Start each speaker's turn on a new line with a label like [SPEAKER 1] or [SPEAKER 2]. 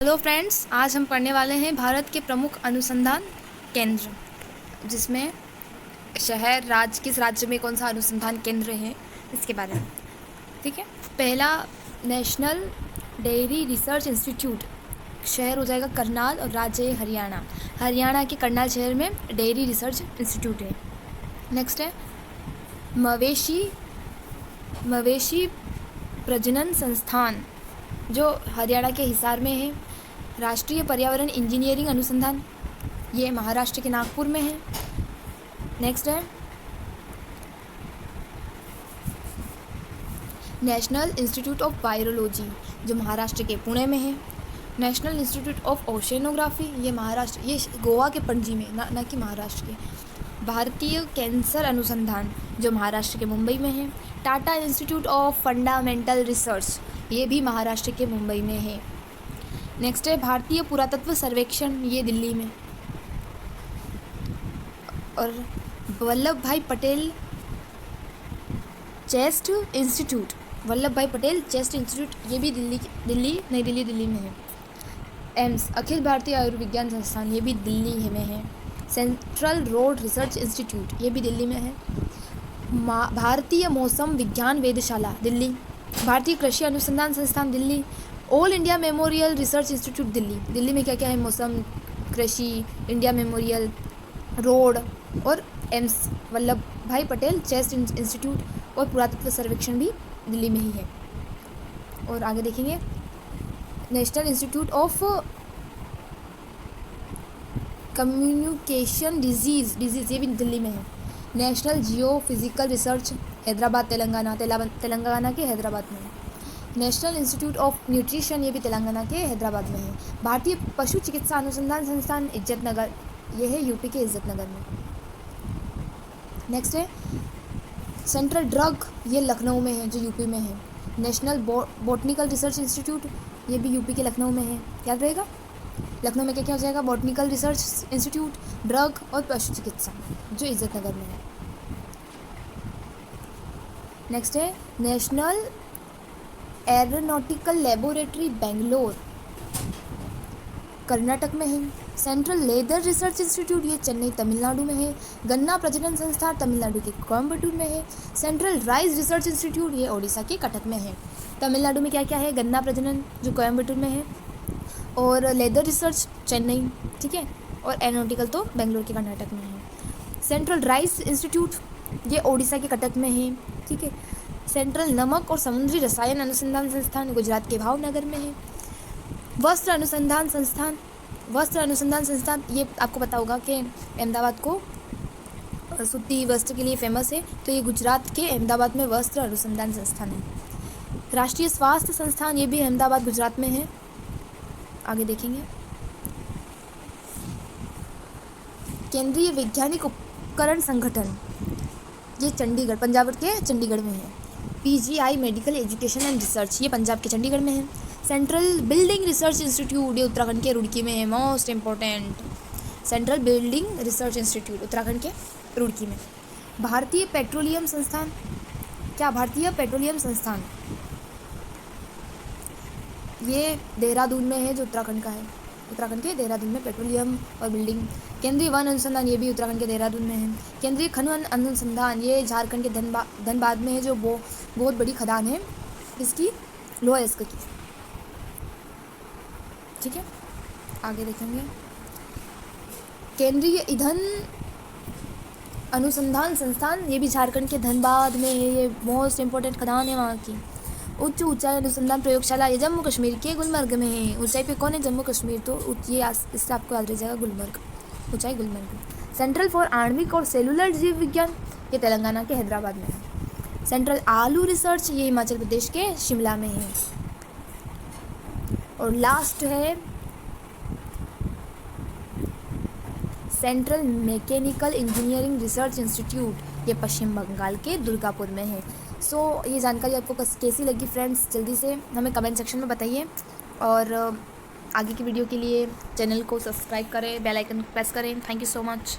[SPEAKER 1] Hello friends, आज हम पढ़ने वाले हैं भारत के प्रमुख अनुसंधान केंद्र, जिसमें शहर, राज्य, किस राज्य में कौन सा अनुसंधान केंद्र है इसके बारे में। ठीक है, पहला नेशनल डेयरी रिसर्च इंस्टीट्यूट, शहर हो जाएगा करनाल और राज्य है हरियाणा। हरियाणा के करनाल शहर में डेयरी रिसर्च इंस्टीट्यूट है। नेक्स्ट है मवेशी प्रजनन संस्थान, जो हरियाणा के हिसार में है। राष्ट्रीय पर्यावरण इंजीनियरिंग अनुसंधान, ये महाराष्ट्र के नागपुर में है। नेक्स्ट है नेशनल इंस्टीट्यूट ऑफ वायरोलॉजी, जो महाराष्ट्र के पुणे में है। नेशनल इंस्टीट्यूट ऑफ ओशेनोग्राफी, ये महाराष्ट्र, ये गोवा के पणजी में, ना कि महाराष्ट्र के। भारतीय कैंसर अनुसंधान, जो महाराष्ट्र के मुंबई में है। Tata institute of fundamental research, ये भी महाराष्ट्र के मुंबई में है। नेक्स्ट है भारतीय पुरातत्व सर्वेक्षण, ये दिल्ली में। और वल्लभ भाई पटेल चेस्ट इंस्टीट्यूट, ये भी नई दिल्ली में है। एम्स, अखिल भारतीय आयुर्विज्ञान संस्थान, ये भी दिल्ली में है। सेंट्रल रोड रिसर्च इंस्टीट्यूट, ये भी दिल्ली में है। भारतीय मौसम विज्ञान वेधशाला, दिल्ली। भारतीय कृषि अनुसंधान संस्थान, Delhi. All India memorial research institute, Delhi में क्या क्या है? मौसम, कृषि, इंडिया मेमोरियल, रोड और एम्स, वल्लभ भाई पटेल चेस्ट इंस्टीट्यूट और पुरातत्व सर्वेक्षण भी दिल्ली में ही है। और आगे देखेंगे national institute of communication disease, ये भी दिल्ली में है। नेशनल जियो फिजिकल रिसर्च, हैदराबाद, तेलंगाना के हैदराबाद में है। नेशनल इंस्टीट्यूट ऑफ न्यूट्रिशन, ये भी तेलंगाना के हैदराबाद में है। भारतीय पशु चिकित्सा अनुसंधान संस्थान, इज्जतनगर, ये है यूपी के इज्जतनगर में। नेक्स्ट है सेंट्रल ड्रग, ये लखनऊ में है, जो यूपी में है। नेशनल बॉटनिकल रिसर्च इंस्टीट्यूट, ये भी यूपी के लखनऊ में है, याद रहेगा। लखनऊ में क्या क्या हो जाएगा? बॉटनिकल रिसर्च इंस्टीट्यूट, ड्रग और पशु चिकित्सा, जो इज्जतनगर में है। नेक्स्ट है national aeronautical laboratory, Bangalore, Karnataka में है। सेंट्रल लेदर रिसर्च इंस्टीट्यूट, ये चेन्नई, तमिलनाडु में है। गन्ना प्रजनन संस्थान, तमिलनाडु के कोयम्बटूर में है। सेंट्रल राइस रिसर्च इंस्टीट्यूट, ये ओडिशा के कटक में है। तमिलनाडु में क्या क्या है? गन्ना प्रजनन, जो कोयम्बटूर में है, और लेदर रिसर्च चेन्नई, ठीक है, और एरोनॉटिकल तो बेंगलोर के कर्नाटक में है। सेंट्रल राइस इंस्टीट्यूट, ये ओडिशा के कटक में है, ठीक है। सेंट्रल नमक और समुद्री रसायन अनुसंधान संस्थान, गुजरात के भावनगर में है। वस्त्र अनुसंधान संस्थान, ये आपको पता होगा कि अहमदाबाद को सूती वस्त्र के लिए फेमस है, तो ये गुजरात के अहमदाबाद में वस्त्र अनुसंधान संस्थान है। राष्ट्रीय स्वास्थ्य संस्थान, ये भी अहमदाबाद, गुजरात में है। आगे देखेंगे केंद्रीय वैज्ञानिक उपकरण संगठन, ये चंडीगढ़, पंजाब के चंडीगढ़ में है। PGI medical education and research, ये पंजाब के चंडीगढ़ में है। सेंट्रल बिल्डिंग रिसर्च इंस्टीट्यूट, ये उत्तराखंड के रुड़की में है, most important. Central building research institute Uttarakhand के रुड़की में। भारतीय पेट्रोलियम संस्थान, ये देहरादून में है, जो उत्तराखंड का है। उत्तराखंड के देहरादून में पेट्रोलियम और बिल्डिंग। केंद्रीय वन अनुसंधान, ये भी उत्तराखंड के देहरादून में है। केंद्रीय खनन अनुसंधान, ये झारखंड के धनबाद में है, जो बहुत बड़ी खदान है, इसकी लोहा इस्क की, ठीक है। आगे देखेंगे केंद्रीय ईंधन अनुसंधान संस्थान, ये भी झारखंड के धनबाद में है, ये मोस्ट इम्पोर्टेंट खदान है वहाँ की। उच्च ऊंचाई अनुसंधान प्रयोगशाला, ये जम्मू कश्मीर के गुलमर्ग में है। ऊंचाई पे कौन है? जम्मू कश्मीर, तो ये इससे आपको याद रह जाएगा, गुलमर्ग, ऊंचाई गुलमर्ग। सेंट्रल फॉर आणविक और सेलुलर जीव विज्ञान, ये तेलंगाना के हैदराबाद में है। सेंट्रल आलू रिसर्च, ये हिमाचल प्रदेश के शिमला में है। और लास्ट है central mechanical engineering research institute, ये पश्चिम बंगाल के दुर्गापुर में है। ये जानकारी आपको कैसी लगी फ्रेंड्स, जल्दी से हमें कमेंट सेक्शन में बताइए। और आगे की वीडियो के लिए चैनल को सब्सक्राइब करें, बेल आइकन प्रेस करें। Thank you so much.